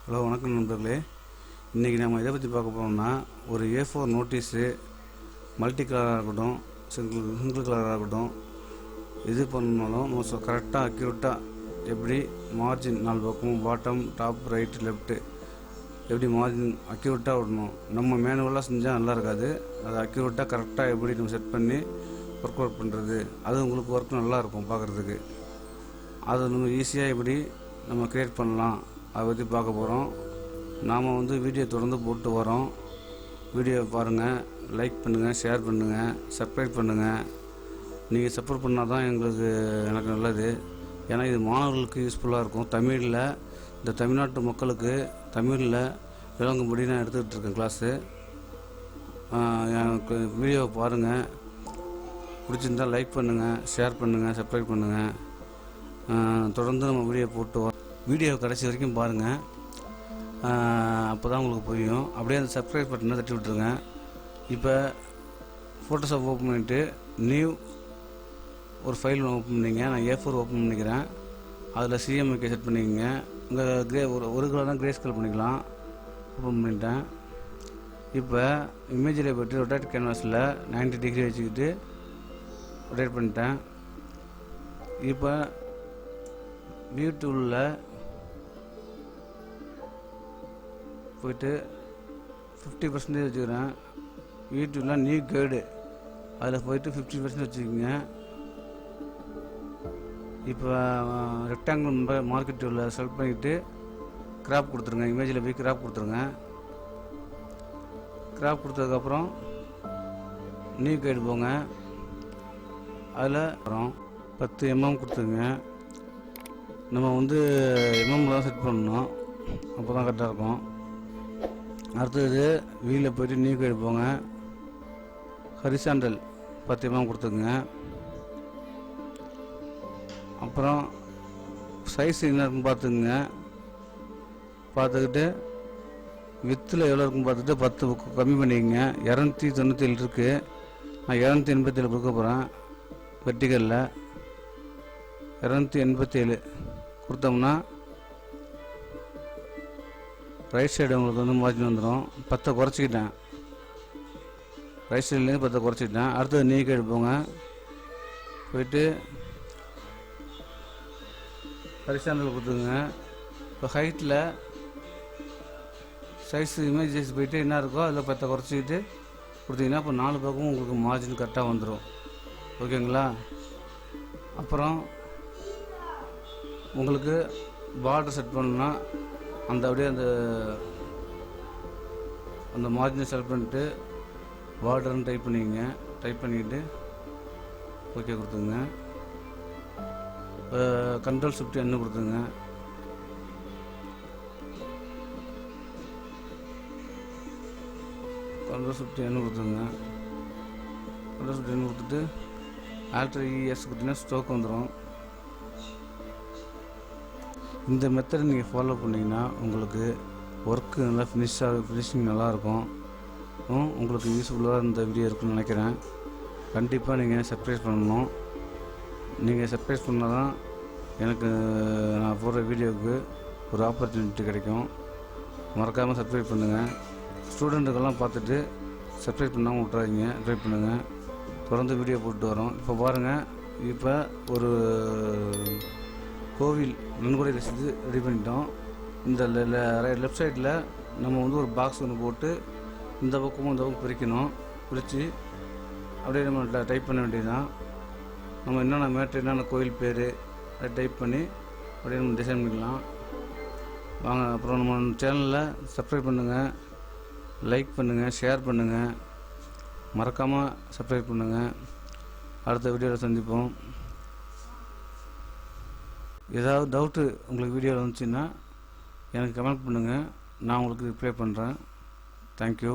Hello வணக்கம் நண்பர்களே. இன்றைக்கி நம்ம எதை பற்றி பார்க்க போகிறோம்னா, ஒரு A4 நோட்டீஸு மல்டி கலராக இருக்கட்டும், சிங்கிள் கலராக இருக்கட்டும், இது பண்ணாலும் நம்ம கரெக்டாக அக்யூரேட்டாக எப்படி மார்ஜின் 4 பக்கமும் பாட்டம் டாப் ரைட் லெஃப்ட்டு எப்படி மார்ஜின் அக்யூரேட்டாக விடணும். நம்ம மேனுவலாக செஞ்சால் நல்லா இருக்காது. அதை அக்யூரேட்டாக கரெக்டாக எப்படி நம்ம செட் பண்ணி ஒர்க் அவுட் பண்ணுறது, அது உங்களுக்கு ஒர்க் நல்லாயிருக்கும் பார்க்குறதுக்கு. அதை நம்ம ஈஸியாக எப்படி நம்ம க்ரியேட் பண்ணலாம் அதை பற்றி பார்க்க போகிறோம். நாம் வீடியோ தொடர்ந்து போட்டு வரோம். வீடியோ பாருங்கள், லைக் பண்ணுங்கள், ஷேர் பண்ணுங்கள், சப்ஸ்கிரைப் பண்ணுங்கள். நீங்கள் சப்போர்ட் பண்ணால் தான் எனக்கு நல்லது. ஏன்னா இது மாணவர்களுக்கு யூஸ்ஃபுல்லாக இருக்கும். தமிழில் இந்த தமிழ்நாட்டு மக்களுக்கு தமிழில் விளங்கும்படி நான் எடுத்துக்கிட்டு இருக்கேன் கிளாஸு. எனக்கு வீடியோவை பாருங்கள், பிடிச்சிருந்தால் லைக் பண்ணுங்கள், ஷேர் பண்ணுங்கள், சப்ஸ்கிரைப் பண்ணுங்கள். தொடர்ந்து நம்ம வீடியோ போட்டு வரோம். வீடியோ கடைசி வரைக்கும் பாருங்கள், அப்போ தான் உங்களுக்கு புரியும். அப்படியே அந்த சப்ஸ்கிரைப் பட்டனை தட்டி விட்டுருங்க. இப்போ ஃபோட்டோஷாப் ஓப்பன் பண்ணிவிட்டு நியூ ஒரு ஃபைல் ஓப்பன் பண்ணிங்க. நான் A4 ஓப்பன் பண்ணிக்கிறேன். அதில் CMYK செட் பண்ணிக்கோங்க. உங்கள் ஒரு கலர் தான் கிரே ஸ்கேல் பண்ணிக்கலாம். ஓப்பன் பண்ணிட்டேன். இப்போ இமேஜில் போய்ட்டு ரொட்டேட் கேன்வாஸில் 90 டிகிரி வச்சுக்கிட்டு ரொட்டேட் பண்ணிட்டேன். இப்போ வியூ டூலில் போய்ட்டு 50% வச்சுக்கிறேன். வியூ டூலில் நியூ கைடு அதில் போய்ட்டு 50% வச்சுக்கோங்க. இப்போ ரெக்டாங்கிள் மார்க்கெட் டூலில் செலக்ட் பண்ணிவிட்டு கிராப் கொடுத்துருங்க. இமேஜில் போய் கிராப் கொடுத்துருங்க. கிராப் கொடுத்ததுக்கப்புறம் நியூ கைடு போங்க. அதில் அப்புறம் 10 mm கொடுத்துருங்க. நம்ம MM தான் செட் பண்ணணும், அப்போ தான் கரெக்டாக இருக்கும். அடுத்தது வீலில் போய்ட்டு நியூ கைடு போங்க. ஹரிசாண்டல் 10 mm கொடுத்துங்க. அப்புறம் சைஸ் என்ன இருக்குன்னு பார்த்துக்குங்க. பார்த்துக்கிட்டு வித்தில் எவ்வளோ இருக்குன்னு பார்த்துட்டு 10 கம்மி பண்ணிக்கோங்க. 297 இருக்குது. நான் 287 கொடுக்க போகிறேன். வெர்டிகலில் 287 கொடுத்தோம்னா ரைட் சைடு உங்களுக்கு மார்ஜின் வந்துடும். 10 குறைச்சிக்கிட்டேன். ரைட் சைட்லேருந்து 10 குறைச்சிக்கிட்டேன். அடுத்தது நீ கைடு போங்க. போயிட்டு ஹரிசாண்டல் கொடுத்துங்க. இப்போ ஹைட்டில் சைஸ் இமேஜ் சைஸ் போயிட்டு என்ன இருக்கோ அதில் 10 குறைச்சிக்கிட்டு கொடுத்தீங்கன்னா இப்போ 4 பக்கமும் உங்களுக்கு மார்ஜின் கரெக்டாக வந்துடும். ஓகேங்களா? அப்புறம் உங்களுக்கு பார்டர் செட் பண்ணணும்னா அப்படியே அந்த மார்ஜினை செலக்ட் பண்ணிட்டு பார்டர்னு டைப் பண்ணிக்கங்க. டைப் பண்ணிக்கிட்டு ஓகே கொடுத்துங்க. Ctrl+Shift+N கொடுத்துங்க. Ctrl+Shift+N கொடுத்துங்க. Ctrl+Shift+N கொடுத்துட்டு Alt+ES கொடுத்தீங்கன்னா ஸ்ட்ரோக் வந்துடும். இந்த மெத்தடை நீங்கள் ஃபாலோ பண்ணிங்கன்னா உங்களுக்கு ஒர்க்கு நல்லா ஃபினிஷிங் நல்லாயிருக்கும். உங்களுக்கு யூஸ்ஃபுல்லாக இந்த வீடியோ இருக்குன்னு நினைக்கிறேன். கண்டிப்பாக நீங்கள் சப்ஸ்கிரைப் பண்ணணும். நீங்கள் சப்ஸ்கிரைப் பண்ணால் தான் எனக்கு நான் போடுற வீடியோவுக்கு ஒரு ஆப்பர்ச்சுனிட்டி கிடைக்கும். மறக்காமல் சப்ஸ்கிரைப் பண்ணுங்கள். ஸ்டூடெண்ட்டுக்கெல்லாம் பார்த்துட்டு சப்ஸ்கிரைப் பண்ணாமல் விட்றாதீங்க. ட்ரை பண்ணுங்கள். தொடர்ந்து வீடியோ போட்டு வரோம். இப்போ பாருங்கள், இப்போ ஒரு கோவில் நன்கொடை ரசீது ரெடி பண்ணிட்டோம். இந்த லெஃப்ட் சைடில் நம்ம ஒரு பாக்ஸ் ஒன்று போட்டு இந்த பக்கமும் இந்த பக்கம் பிரிக்கணும். பிரித்து அப்படியே நம்ம டைப் பண்ண வேண்டியதுதான். நம்ம என்னென்ன மேட்ரு, என்னென்ன கோவில் பேர் அதை டைப் பண்ணி அப்படியே நம்ம டிசைன் பண்ணிக்கலாம். வாங்க. அப்புறம் நம்ம சேனலில் சப்ஸ்கிரைப் பண்ணுங்கள், லைக் பண்ணுங்கள், ஷேர் பண்ணுங்கள். மறக்காமல் சப்ஸ்கிரைப் பண்ணுங்கள். அடுத்த வீடியோவில் சந்திப்போம். ஏதாவது டவுட்டு உங்களுக்கு வீடியோவில் வந்துச்சுன்னா எனக்கு கமெண்ட் பண்ணுங்கள். நான் உங்களுக்கு ரிப்ளை பண்ணுறேன். தேங்க்யூ.